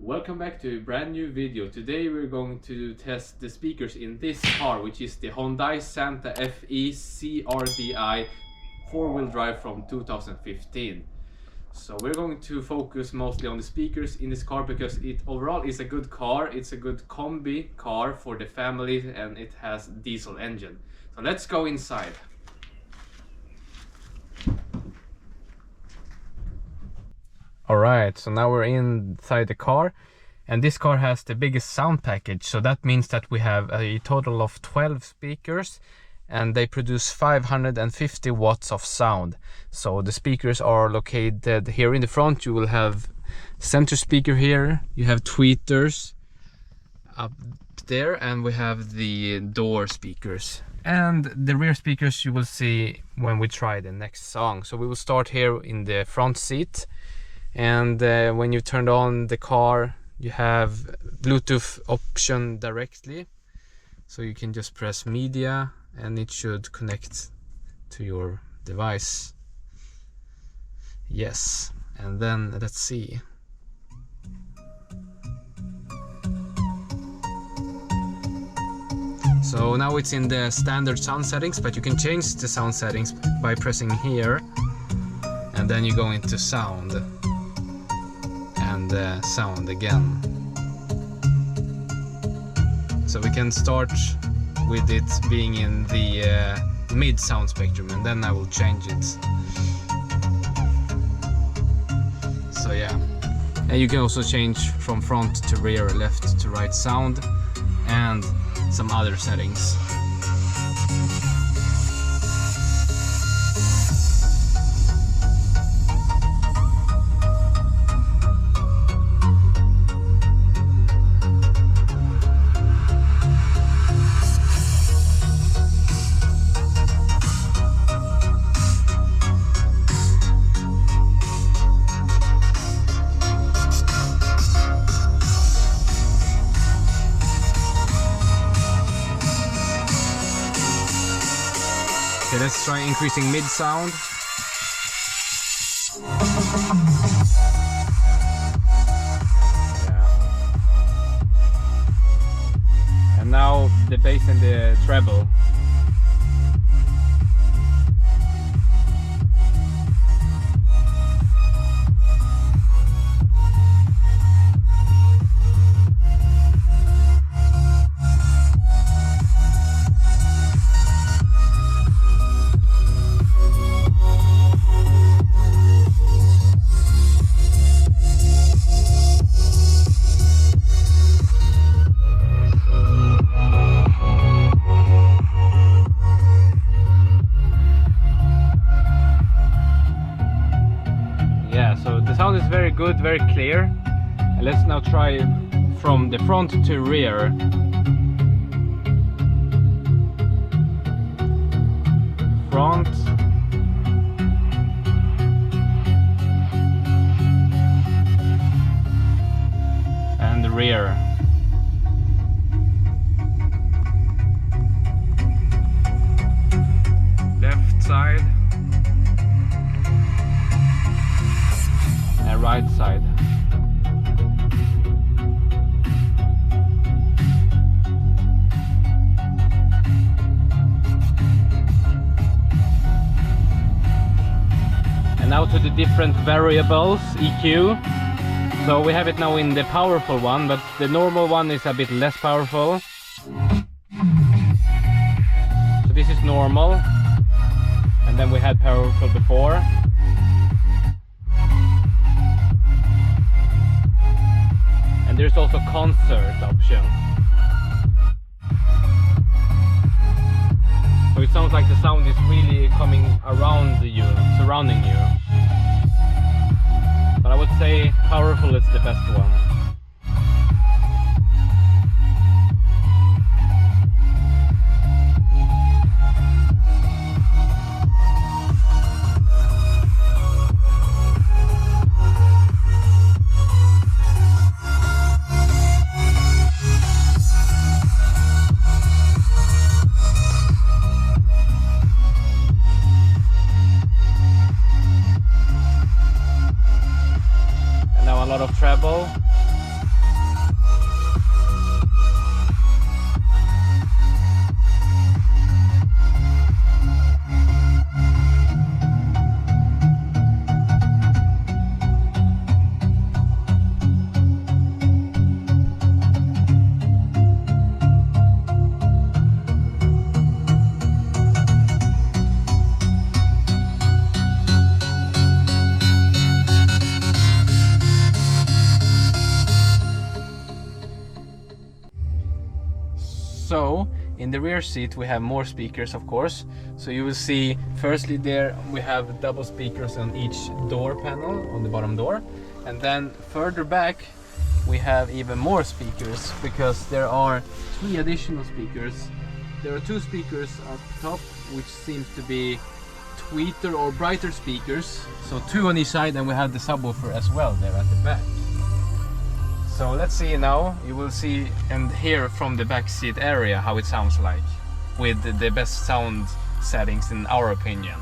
Welcome back to a brand new video. Today we're going to test the speakers in this car, which is the Hyundai Santa Fe CRDi 4-wheel drive from 2015. So we're going to focus mostly on the speakers in this car because it overall is a good car. It's a good combi car for the family and it has diesel engine. So let's go inside. Alright, so now we're inside the car, and this car has the biggest sound package, so that means that we have a total of 12 speakers and they produce 550 watts of sound. So the speakers are located here in the front. You will have center speaker here, you have tweeters up there, and we have the door speakers. And the rear speakers you will see when we try the next song. So we will start here in the front seat. And when you turn on the car, you have Bluetooth option directly, so you can just press media and it should connect to your device. Yes, and then let's see. So now it's in the standard sound settings, but you can change the sound settings by pressing here, and then you go into sound. And sound again. So we can start with it being in the mid sound spectrum, and then I will change it. So yeah, and you can also change from front to rear, left to right sound, and some other settings. Okay, let's try increasing mid sound. Yeah. And now the bass and the treble. So the sound is very good, very clear. And let's now try from the front to rear. Front. And the rear. Left side. Right side. And now to the different variables, EQ. So we have it now in the powerful one, but the normal one is a bit less powerful. So this is normal, and then we had powerful before. And there's also concert option. So it sounds like the sound is really coming around you, surrounding you. But I would say powerful is the best one. Treble. So in the rear seat we have more speakers, of course. So you will see firstly there we have double speakers on each door panel on the bottom door, and then further back we have even more speakers because there are 3 additional speakers. There are 2 speakers up top which seems to be tweeter or brighter speakers, so 2 on each side, and we have the subwoofer as well there at the back. So let's see now. You will see and hear from the back seat area how it sounds like with the best sound settings in our opinion.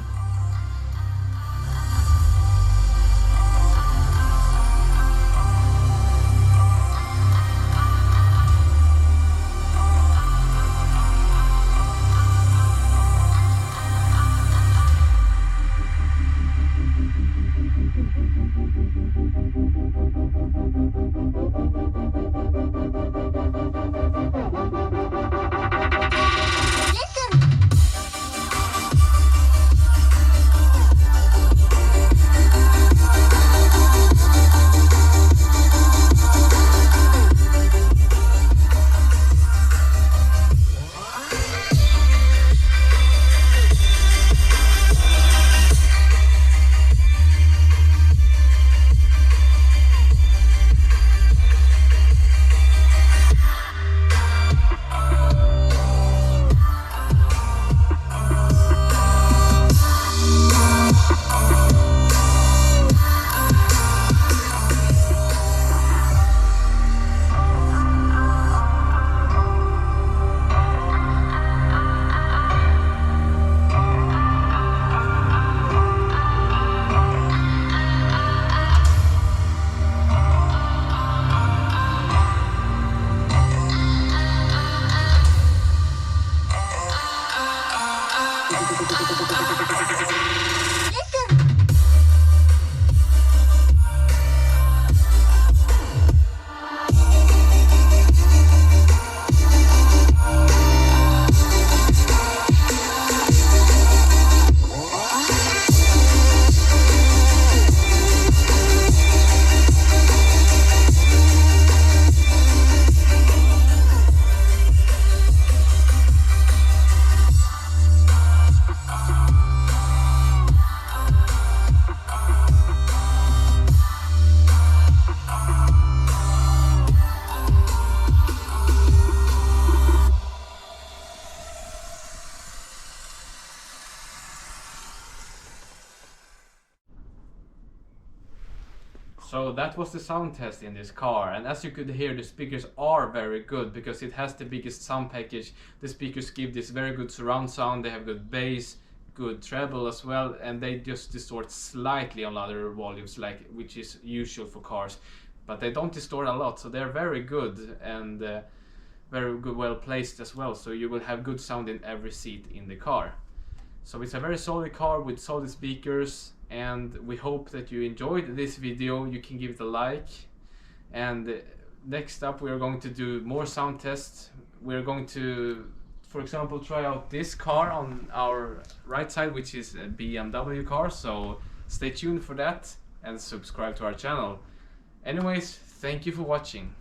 So that was the sound test in this car, and as you could hear, the speakers are very good because it has the biggest sound package. The speakers give this very good surround sound, they have good bass, good treble as well, and they just distort slightly on other volumes, like which is usual for cars, but they don't distort a lot, so they're very good and very good, well placed as well, so you will have good sound in every seat in the car. So it's a very solid car with solid speakers, and we hope that you enjoyed this video. You can give it a like, and next up we are going to do more sound tests. We're going to, for example, try out this car on our right side, which is a BMW car, so stay tuned for that and subscribe to our channel. Anyways, thank you for watching.